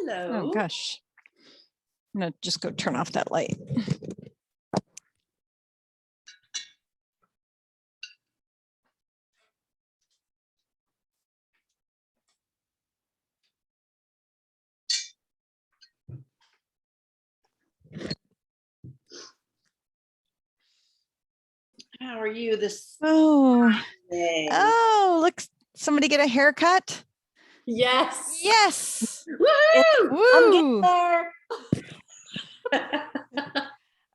Hello. Oh gosh. I'm gonna just go turn off that light. How are you this Oh, day? oh, look, somebody get a haircut. Yes. Yes. Woo! Woo. I'm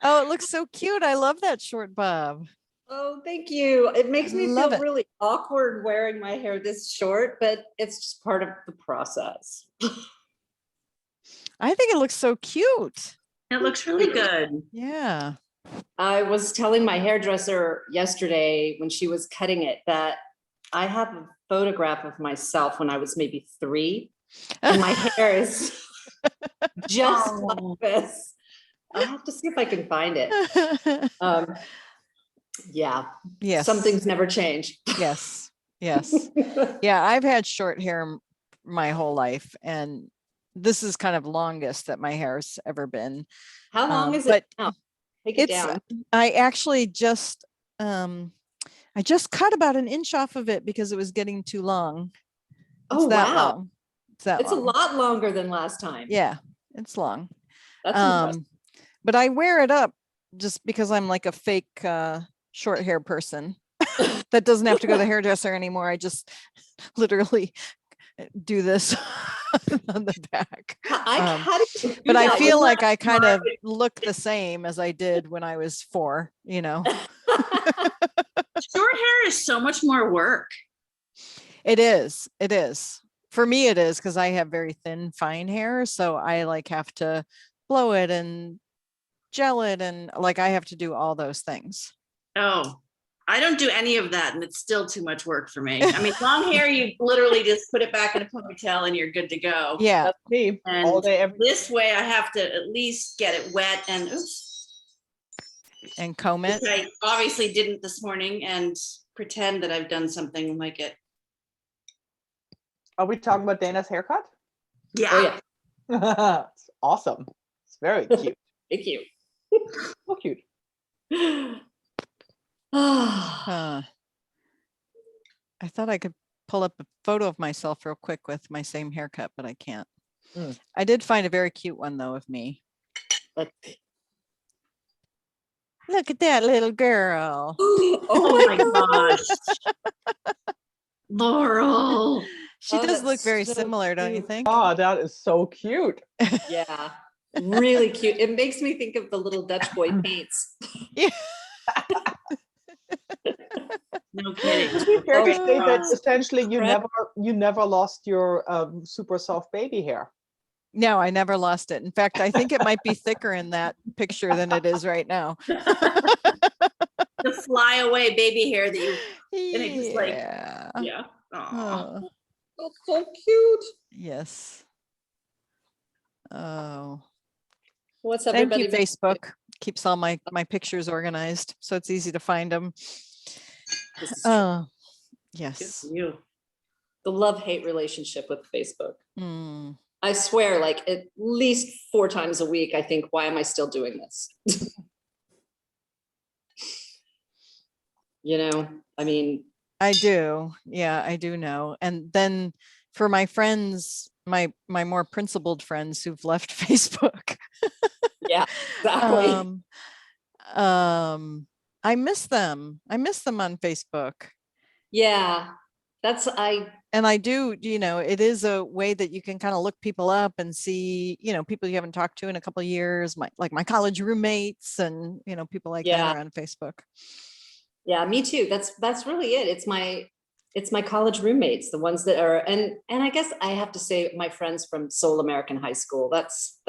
Oh, it looks so cute. I love that short bob. Oh, thank you. It makes me Love feel it. really awkward wearing my hair this short, but it's just part of the process. I think it looks so cute. It looks really good. Yeah. I was telling my hairdresser yesterday when she was cutting it that I have a photograph of myself when I was maybe 3, and my hair is just like this. I'll have to see if I can find it. Yeah. Yes. Some things never change. Yes. Yes. Yeah, I've had short hair my whole life, and this is kind of longest that my hair's ever been. How long is it now? Take it It's down. I actually just I just cut about an inch off of it because it was getting too long. It's Oh, that wow. long. It's that It's long. a lot longer than last time. Yeah, it's long. That's impressive. But I wear it up just because I'm like a fake short hair person that doesn't have to go to the hairdresser anymore. I just literally do this on the back. How do you do But I that? feel You're like not I kind of smart. look the same as I did when I was 4, you know. Short hair is so much more work. It is. It is. For me, it is because I have very thin, fine hair. So I like have to blow it and gel it. And like I have to do all those things. Oh, I don't do any of that, and it's still too much work for me. I mean, long hair, you literally just put it back in a ponytail and you're good to go. Yeah. That's me. And All day, every day. this way, I have to at least get it wet and And comb it. which I obviously didn't this morning, and pretend that I've done something like it. Are we talking about Dana's haircut? Yeah. Oh, yeah. It's awesome. It's very cute. Thank you. So cute. I thought I could pull up a photo of myself real quick with my same haircut, but I can't. Mm. I did find a very cute one though of me. Let's Look at that little girl. Oh my gosh. Laurel. She Oh, does look that's very so similar, don't you cute. think? Oh, that is so cute. Yeah. Really cute. It makes me think of the little Dutch boy paints. Yeah. No kidding. To be fair to Oh, say that gosh. essentially you Correct. never lost your super soft baby hair. No, I never lost it. In fact, I think it might be thicker in that picture than it is right now. The flyaway baby hair that you, and it just like, Yeah. yeah. Aw. Oh, That's so cute. yes. Oh, What's thank everybody you, been- Facebook. Keeps all my pictures organized, so it's easy to find them. This is true. Oh, Good yes. for you. The love-hate relationship with Facebook. Mm. I swear, like at least 4 times a week, I think, why am I still doing this? You know, I mean, I do. Yeah, I do know. And then for my friends, my more principled friends who've left Facebook, yeah, exactly. I miss them. I miss them on Facebook. Yeah, And I do, you know, it is a way that you can kind of look people up and see, you know, people you haven't talked to in a couple of years, like my college roommates and, you know, people like that Yeah. are on Facebook. yeah, me too. That's really it. It's my college roommates, the ones that are, and I guess I have to say my friends from Seoul American High School. That's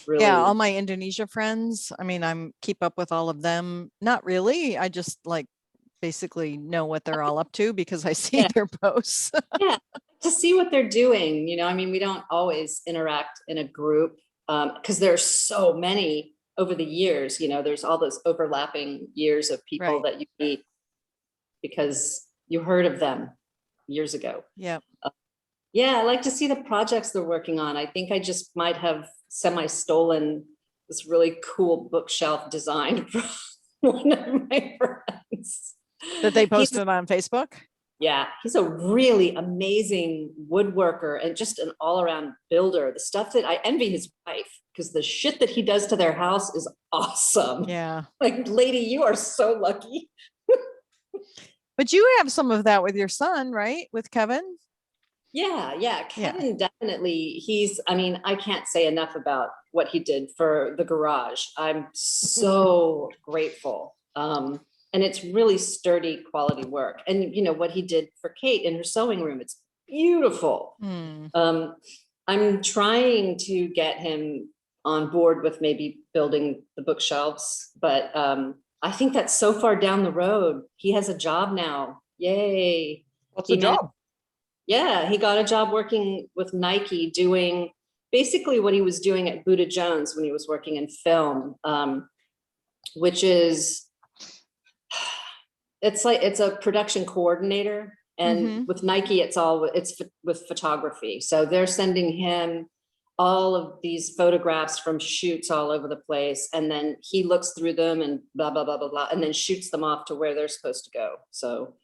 really, Yeah, all my Indonesia friends. I mean, keep up with all of them. Not really. I just like basically know what they're all up to because I see Yeah. their posts. yeah, to see what they're doing. You know, I mean, we don't always interact in a group because there's so many over the years. You know, there's all those overlapping years of people Right. that you meet because you heard of them years ago. Yeah. Yeah, I like to see the projects they're working on. I think I just might have semi-stolen this really cool bookshelf design from one of my friends. That they He's, posted on Facebook? yeah, he's a really amazing woodworker and just an all-around builder. The stuff that I envy his wife, because the shit that he does to their house is awesome. Yeah. Like, lady, you are so lucky. But you have some of that with your son, right? With Kevin? Yeah, Yeah. Kevin definitely, I mean, I can't say enough about what he did for the garage. I'm so grateful. And it's really sturdy quality work. And you know, what he did for Kate in her sewing room, it's beautiful. Hmm. I'm trying to get him on board with maybe building the bookshelves, but I think that's so far down the road. He has a job now. Yay. What's He the managed- job? Yeah, he got a job working with Nike doing basically what he was doing at Buddha Jones when he was working in film, which is, it's a production coordinator. And Mhm. with Nike, it's with photography. So they're sending him all of these photographs from shoots all over the place. And then he looks through them and blah, blah, blah, blah, blah, and then shoots them off to where they're supposed to go. So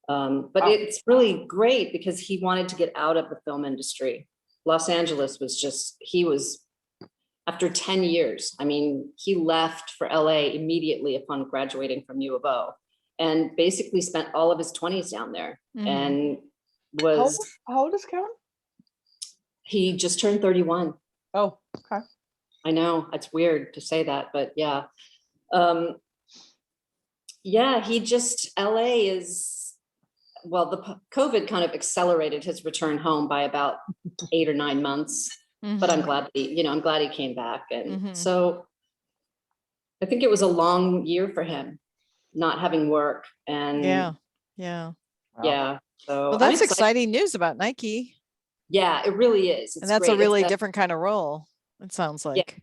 but Wow. it's really great because he wanted to get out of the film industry. Los Angeles was just, after 10 years, I mean, he left for LA immediately upon graduating from U of O and basically spent all of his 20s down there. Mhm. And How, was, how old is Karen? he just turned 31. Oh, okay. I know, it's weird to say that, but yeah. Yeah, LA is, well, the COVID kind of accelerated his return home by about 8 or 9 months, but I'm Mhm. glad I'm glad he came back. And Mhm. so I think it was a long year for him not having work. And Yeah. Yeah. Wow. yeah, so Well, I'm that's excited. exciting news about Nike. Yeah, it really is. And It's that's a great. really different kind of role, it sounds Yeah. like.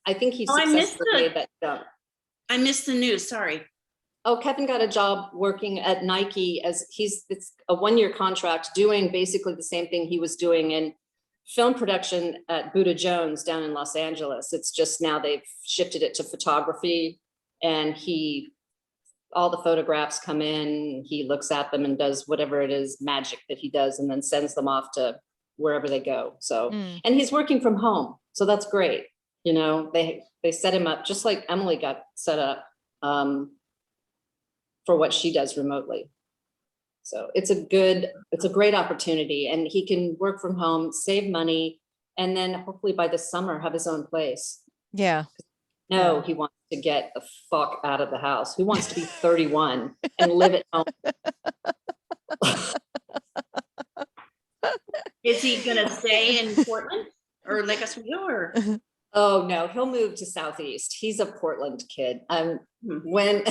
I think he Oh, I missed successfully made that jump. I missed the news, sorry. Oh, Kevin got a job working at Nike it's a 1-year contract doing basically the same thing he was doing in film production at Buddha Jones down in Los Angeles. It's just now they've shifted it to photography, and all the photographs come in, he looks at them and does whatever it is magic that he does, and then sends them off to wherever they go. So, Mm. and he's working from home. So that's great. You know, they set him up just like Emily got set up. For what she does remotely. So it's a great opportunity, and he can work from home, save money, and then hopefully by this summer have his own place. Yeah. No, Yeah. he wants to get the fuck out of the house. Who wants to be 31 and live at home? Is he gonna stay in Portland or Lake Oswego or? Oh no, he'll move to Southeast. He's a Portland kid. Hmm. When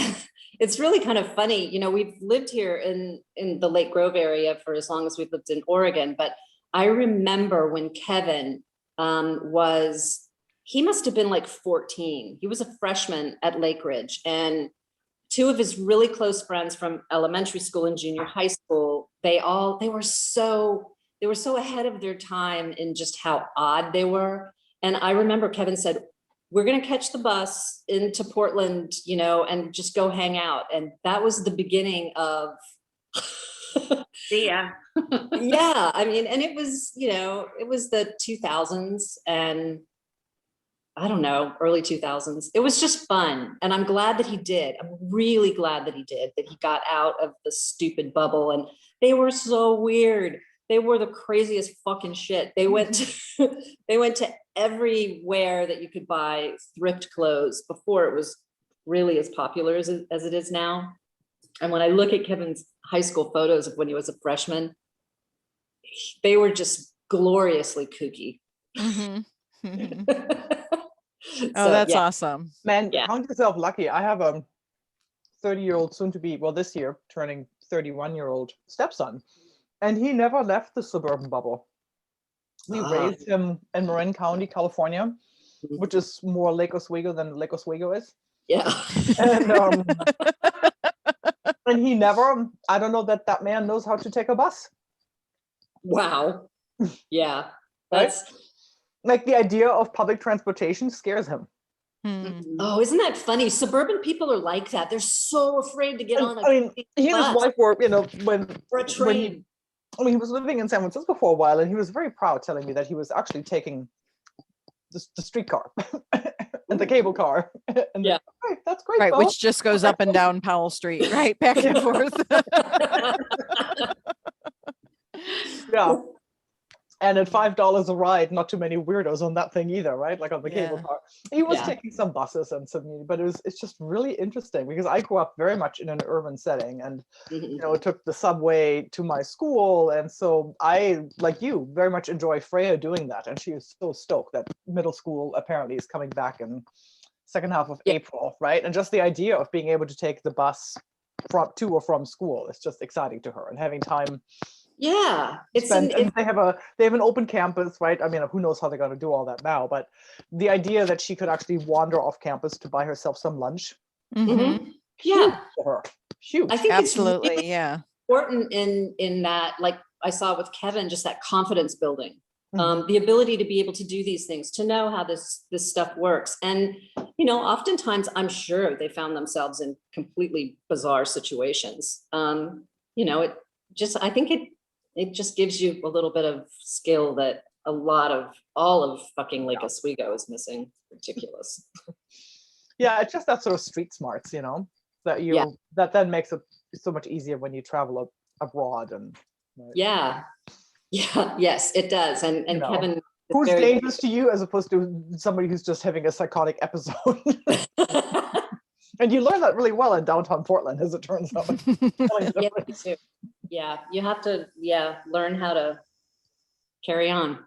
it's really kind of funny, you know, we've lived here in the Lake Grove area for as long as we've lived in Oregon, but I remember when Kevin he must have been like 14. He was a freshman at Lake Ridge, and 2 of his really close friends from elementary school and junior high school, they were so ahead of their time in just how odd they were. And I remember Kevin said, we're going to catch the bus into Portland, you know, and just go hang out. And that was the beginning of, See ya. yeah, I mean, and it was, you know, it was the 2000s and I don't know, early 2000s. It was just fun. And I'm glad that he did. I'm really glad that he did, that he got out of the stupid bubble. And they were so weird. They were the craziest fucking shit. They went to everywhere that you could buy thrift clothes before it was really as popular as it is now. And when I look at Kevin's high school photos of when he was a freshman, they were just gloriously kooky. Mhm. Mhm. Oh, So, that's yeah. awesome. Man, Yeah. count yourself lucky. I have a 30-year-old, soon to be, well, this year, turning 31-year-old stepson. And he never left the suburban bubble. We raised him in Marin County, California, which is more Lake Oswego than Lake Oswego is. Yeah. And and he never, I don't know that man knows how to take a bus. Wow. Yeah. Right? That's, Like the idea of public transportation scares him. Hmm. oh, isn't that funny? Suburban people are like that. They're so afraid to get on a I mean, he and his bus wife were, when or a when train. he was living in San Francisco for a while, and he was very proud, telling me that he was actually taking the streetcar and the cable car. And Yeah. right, that's great. Right, though. which just goes up and down Powell Street, right? Back and forth. Yeah. And at $5 a ride, not too many weirdos on that thing either, right? Like on the cable Yeah. car. He was Yeah. taking some buses and some, but it's just really interesting because I grew up very much in an urban setting, and Mhm. took the subway to my school, and so I, like you, very much enjoy Freya doing that, and she is so stoked that middle school apparently is coming back in second half of Yeah. April, right? And just the idea of being able to take the bus to or from school is just exciting to her, and having time Yeah. It's spent, an, and they have an open campus, right? I mean, who knows how they're going to do all that now, but the idea that she could actually wander off campus to buy herself some lunch, Mhm. huge yeah. for her, huge. I think it's really Absolutely. Yeah. important in that, like I saw with Kevin, just that confidence building, Mhm. the ability to be able to do these things, to know how this stuff works. And oftentimes I'm sure they found themselves in completely bizarre situations. It just, I think it just gives you a little bit of skill that all of fucking Lake Oswego is missing. Ridiculous. Yeah, it's just that sort of street smarts, that Yeah. that then makes it so much easier when you travel abroad, and right? Yeah. Yeah. Yes, it does. And Kevin is Who's very dangerous to you as opposed to somebody who's just having a psychotic episode. And you learn that really well in downtown Portland, as it turns out. Yeah, me too. Yeah, you have to, learn how to carry on.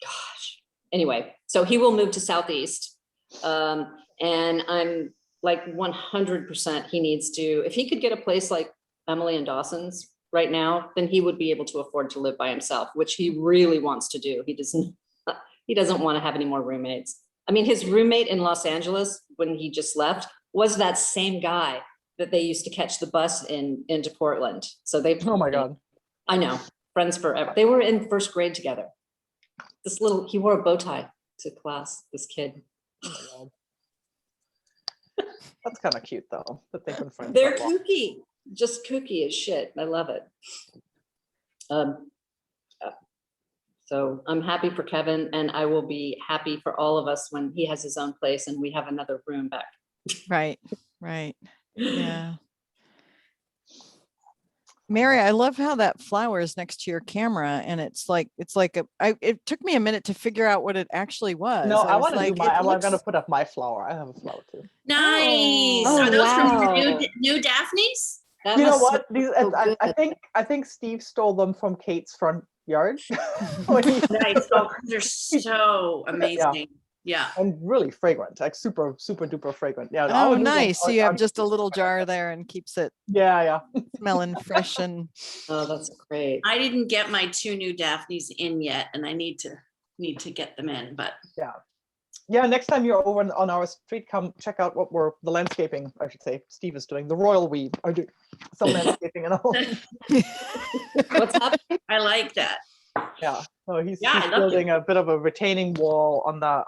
Gosh. Anyway, so he will move to Southeast. And I'm like 100% he needs to, if he could get a place like Emily and Dawson's right now, then he would be able to afford to live by himself, which he really wants to do. He doesn't want to have any more roommates. I mean, his roommate in Los Angeles, when he just left, was that same guy that they used to catch the bus into Portland. So Oh my God. I know, friends forever. They were in first grade together. He wore a bow tie to class, this kid. Oh my God. That's kind of cute though, that they've been friends. They're that long. kooky, just kooky as shit. I love it. So I'm happy for Kevin, and I will be happy for all of us when he has his own place and we have another room back. Right. Right. Yeah. Mary, I love how that flower is next to your camera, and it took me a minute to figure out what it actually was. No, I was want to do like, my. it I'm going to looks- put up my flower. I have a flower too. Nice. Oh, Are those from wow. new Daphnes? That You know must what? smell These, so I good. think Steve stole them from Kate's front yard. When he- Nice. Oh, they're so amazing. Yeah. and really fragrant, like super duper fragrant. Yeah. Oh, our new ones nice. So you have aren't just a super little jar fragrant. there and keeps it Yeah. smelling fresh and Oh, that's great. I didn't get my 2 new Daphnes in yet, and I need to get them in, but Yeah, next time you're over on our street, come check out what the landscaping, I should say, Steve is doing. The Royal We are doing some landscaping and all. What's happening? I like that. Yeah. So he's Yeah, I love building a bit of a retaining wall on that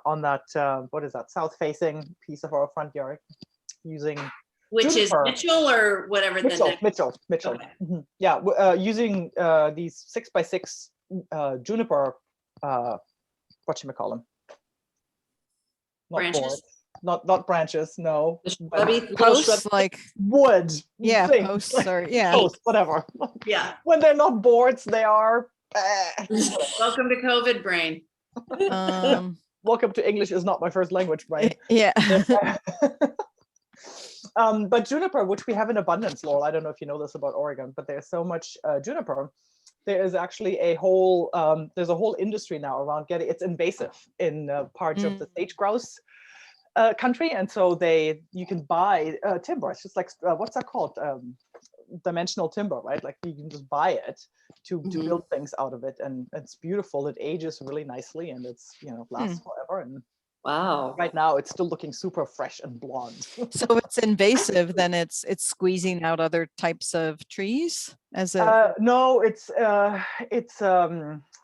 what is that, south facing piece of our front yard using Which Juniper. is Mitchell or whatever the next. Mitchell. Okay. Mhm. Yeah, using these 6x6 Juniper, whatchamacallit, not Branches? boards, not branches, no, The but shrubby, little posts, shrub- like, wood. yeah, things, posts or, like yeah. posts, whatever. Yeah. When they're not boards, they are. Welcome to COVID brain. Welcome to English is not my first language, right? Yeah. But juniper, which we have in abundance, Laurel, I don't know if you know this about Oregon, but there's so much juniper. There is actually there's a whole industry now around it's invasive in parts of the sage grouse country, and so you can buy timber. It's just like what's that called? Dimensional timber, right? Like you can just buy it to build things out of it, and it's beautiful. It ages really nicely, and it's lasts forever. And Wow. Right now, it's still looking super fresh and blonde. So if it's invasive, then it's squeezing out other types of trees as a, No, it's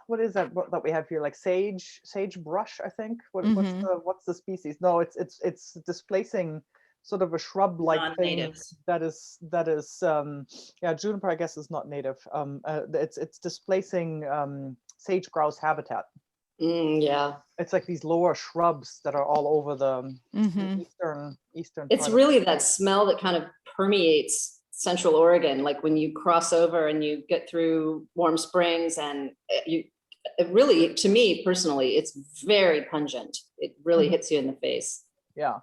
what is that that we have here? Like sagebrush, I think. Mhm. What's the species? No, it's displacing sort of a shrub-like thing Non-natives. that is yeah, juniper I guess is not native. It's displacing sage grouse habitat. Yeah. It's like these lower shrubs that are all over the Mhm. eastern It's part of really that smell that kind of permeates Central Oregon. Like when you cross over and you get through Warm Springs, and it really, to me personally, it's very pungent. It really Mhm. hits you in the face. yeah.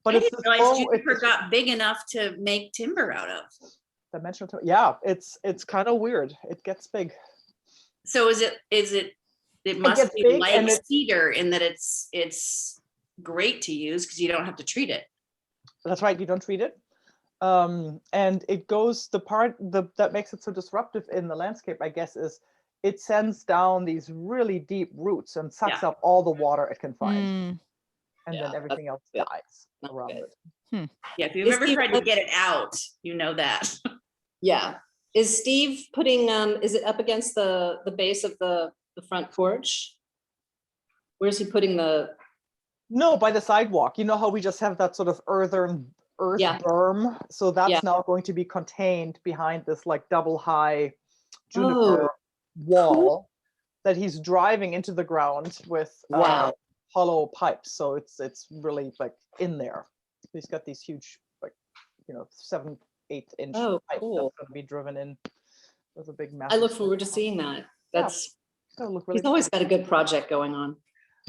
But I it's didn't the realize slow, juniper got big enough to make timber out of. dimensional. Yeah, it's kind of weird. It gets big. So it must gets be big like and cedar in that it's great to use because you don't have to treat it. That's right. You don't treat it. And it goes that makes it so disruptive in the landscape, I guess, is it sends down these really deep roots and sucks up all the water it can find, Mm. and Yeah, then everything else good. dies Not around good. it. Yeah, if you've Is ever Steve- tried to get it out, you know that. Yeah. Is Steve putting, is it up against the base of the front porch? Where's he putting the, No, by the sidewalk. You know how we just have that sort of earth Yeah. berm, so that's Yeah. now going to be contained behind this like double high Oh, juniper wall that he's driving into the ground with wow. hollow pipes. So it's really like in there. He's got these huge, like, 7-8 inch Oh, pipes cool. that's going to be driven in with a big I massive. look forward to seeing that. That's, It's gonna look really he's always got a good project going on.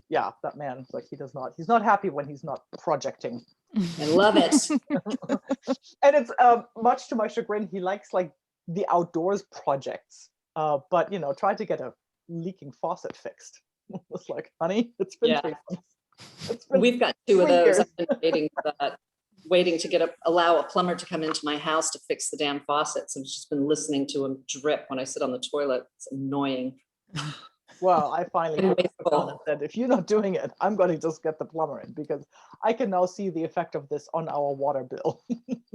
yeah, that man, like he's not happy when he's not projecting. I love it. And it's much to my chagrin, he likes like the outdoors projects. But try to get a leaking faucet fixed. It's like, honey, it's been Yeah. 3 months. It's been We've got 2 of 3 those. years. I've been waiting for that, waiting to allow a plumber to come into my house to fix the damn faucets. I've just been listening to him drip when I sit on the toilet. It's annoying. Well, I finally Been put it down and wasteful. said, if you're not doing it, I'm going to just get the plumber in, because I can now see the effect of this on our water bill.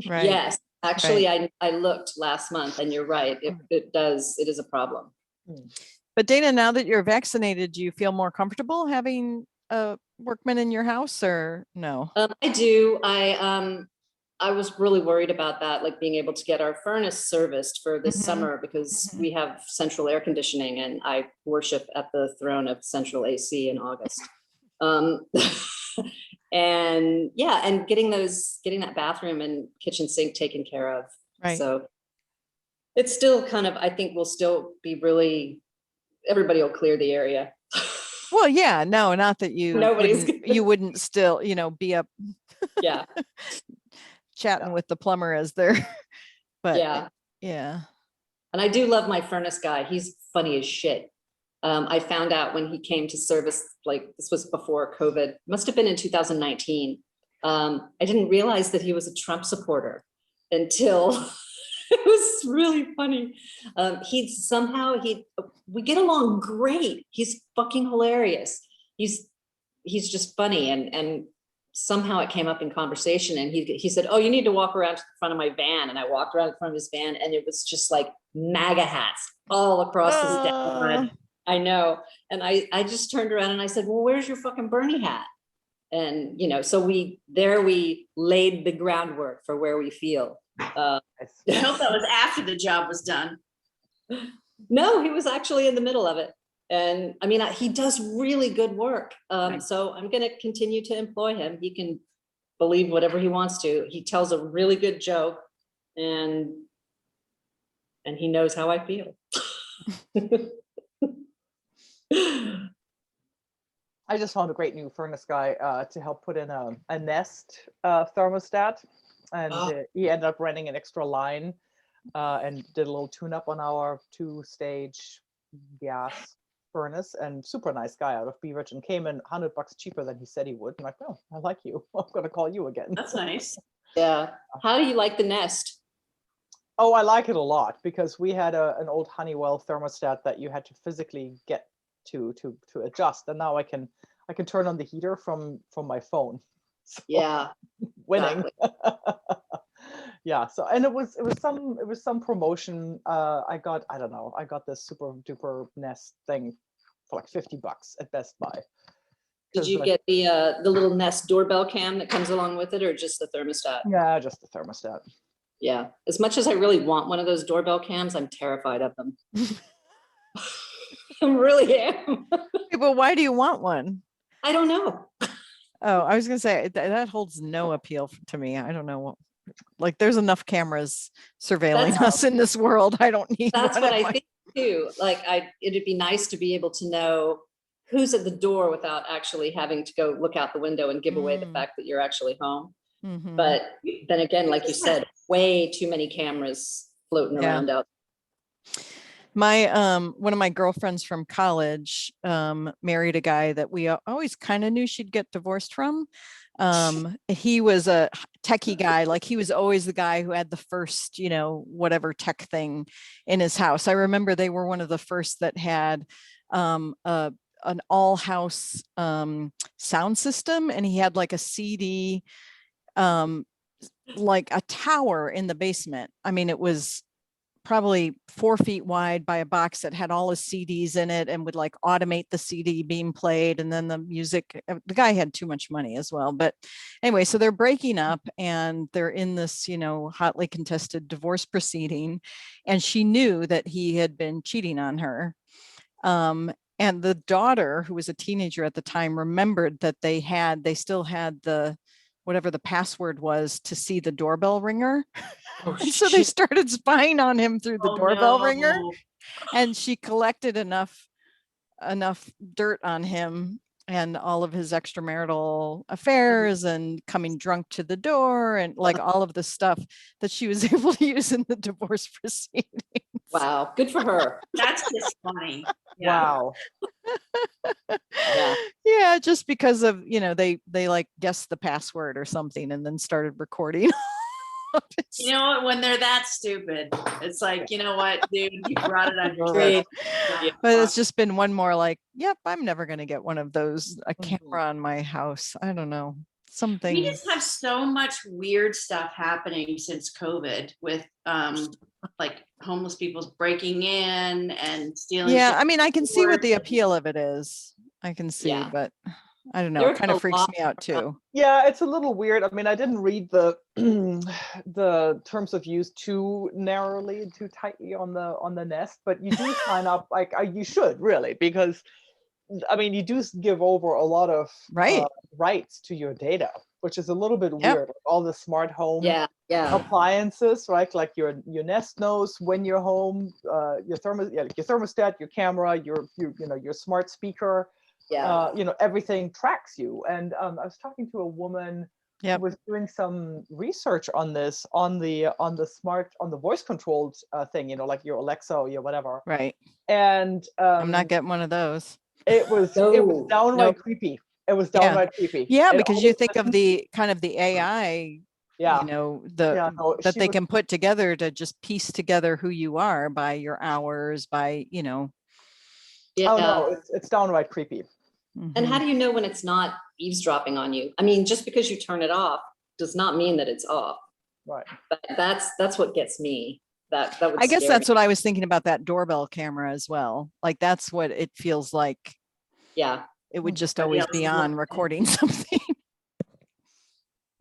Right. Yes, actually, I looked last month, and you're right. It is a problem. But Dana, now that you're vaccinated, do you feel more comfortable having a workman in your house or no? I do. I was really worried about that, like being able to get our furnace serviced for this Mhm. summer, because Mhm. we have central air conditioning, and I worship at the throne of central AC in August. And yeah, and getting that bathroom and kitchen sink taken care of. Right. So it's still kind of, I think we'll still be everybody will clear the area. Well, yeah, no, not that you Nobody's wouldn't still, be up Yeah, chatting with the plumber as they're, but yeah. yeah. And I do love my furnace guy. He's funny as shit. I found out when he came to service, like this was before COVID, must have been in 2019. I didn't realize that he was a Trump supporter until it was really funny. We get along great. He's fucking hilarious. He's just funny, and somehow it came up in conversation, and he said, "Oh, you need to walk around to the front of my van." And I walked around in front of his van, and it was just like MAGA hats all across his dashboard. I know. And I just turned around and I said, "Well, where's your fucking Bernie hat?" And so we laid the groundwork for where we feel. I hope that was after the job was done. No, he was actually in the middle of it. And I mean, he does really good work. So I'm going to continue to employ him. He can believe whatever he wants to. He tells a really good joke, and he knows how I feel. I just found a great new furnace guy to help put in a Nest thermostat, and he ended up renting an extra line and did a little tune-up on our 2-stage gas furnace. And super nice guy out of Beaverage, and came in $100 cheaper than he said he would. I'm like, "Oh, I like you. I'm gonna call you again." That's nice. Yeah. How do you like the Nest? Oh, I like it a lot, because we had an old Honeywell thermostat that you had to physically get to adjust, and now I can turn on the heater from my phone. So, Yeah. winning. Exactly. Yeah. So, and it was some promotion. I got, I don't know, I got this super duper Nest thing for like $50 at Best Buy. Did 'Cause, you like, get the little Nest doorbell cam that comes along with it, or just the thermostat? yeah, just the thermostat. Yeah. As much as I really want one of those doorbell cams, I'm terrified of them. I really am. But why do you want one? I don't know. Oh, I was gonna say that holds no appeal to me. I don't know what, like there's enough cameras surveilling That's- us in this world. I don't need That's one what at I my- think too. Like it'd be nice to be able to know who's at the door without actually having to go look out the window and give away the Mm. fact that you're actually home. Mhm. But then again, like you said, way too many cameras floating Yeah. around out. My one of my girlfriends from college married a guy that we always kind of knew she'd get divorced from. He was a techie guy, like he was always the guy who had the first, you know, whatever tech thing in his house. I remember they were one of the first that had an all house sound system, and he had like a CD like a tower in the basement. I mean, it was probably 4 feet wide by a box that had all his CDs in it and would like automate the CD being played. And then the music, the guy had too much money as well. But anyway, so they're breaking up and they're in this, you know, hotly contested divorce proceeding. And she knew that he had been cheating on her. And the daughter, who was a teenager at the time, remembered that they still had the, whatever the password was to see the doorbell ringer. Oh, And so they shit. started spying on him through the Oh, doorbell ringer, no. and she collected enough dirt on him and all of his extramarital affairs and coming drunk to the door and like all of the stuff that she was able to use in the divorce proceeding. Wow. Good for her. That's just funny. Yeah. Wow. Yeah. Yeah, just because of, you know, they like guessed the password or something and then started recording. You know what? When they're that stupid, it's like, you know what, dude, you brought it on yourself. Great. Yeah. But it's just been one more like, yep, I'm never going to get one of those, a Mhm. camera on my house. I don't know. Something. We just have so much weird stuff happening since COVID with like homeless people breaking in and stealing. Yeah, shit I mean, I can see what the stores. appeal of it is. I can see, Yeah. but I don't know. There It kind of are a freaks lot me out too. Yeah, it's a little weird. I mean, I didn't read the the terms of use too narrowly and too tightly on the Nest, but you do sign up like you should really, because I mean, you do give over a lot of Right. rights to your data, which is a little bit Yep. weird. Like all the smart home Yeah. Yeah. appliances, right? Like your Nest knows when you're home, your thermostat, your camera, your you know, your smart speaker. Yeah. You know, everything tracks you. And I was talking to a woman Yep. who was doing some research on this on the voice controlled thing, you know, like your Alexa or your whatever. Right. And I'm not getting one of those. it was No, downright no. creepy. It was Yeah. downright creepy. Yeah, It because you always think of listened- the kind of the AI, yeah, you know, yeah, no, that she they was- can put together to just piece together who you are by your hours, by, you know. Yeah. oh no, it's downright creepy. And how mhm. do you know when it's not eavesdropping on you? I mean, just because you turn it off does not mean that it's off. Right. But that's what gets me. That would I guess scare that's me. what I was thinking about that doorbell camera as well. Like that's what it feels like. Yeah. It would just Somebody always be else is on looking. recording something.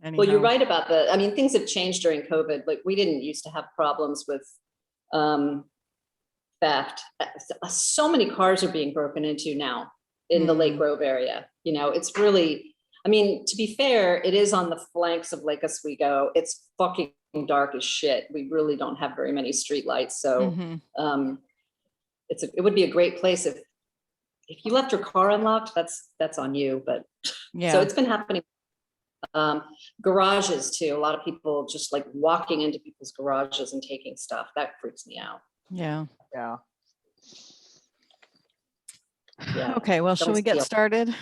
Well, you're Anyhow. right about I mean, things have changed during COVID. Like we didn't used to have problems with theft. So many cars are being broken into now in the Lake Hmm. Grove area. You know, it's really, I mean, to be fair, it is on the flanks of Lake Oswego. It's fucking dark as shit. We really don't have very many streetlights. So Mhm. it would be a great place if you left your car unlocked, that's on you. But so Yeah. it's been happening. Garages too. A lot of people just like walking into people's garages and taking stuff. That freaks me out. Yeah. Yeah. Yeah. Okay. Well, shall we get steal. started?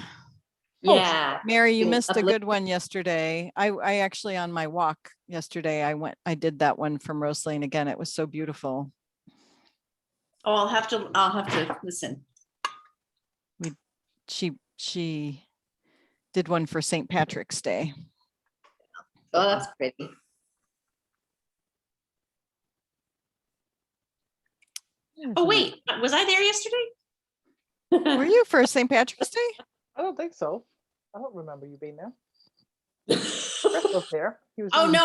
Yeah. Mary, you Getting missed a uplifted. good one yesterday. I actually on my walk yesterday, I did that one from Rose Lane again. It was so beautiful. Oh, I'll have to listen. She did one for St. Patrick's Day. Oh, that's pretty. Oh, wait, was I there yesterday? Were you for St. Patrick's Day? I don't think so. I don't remember you being there. Chris was there. He was Oh, reading no,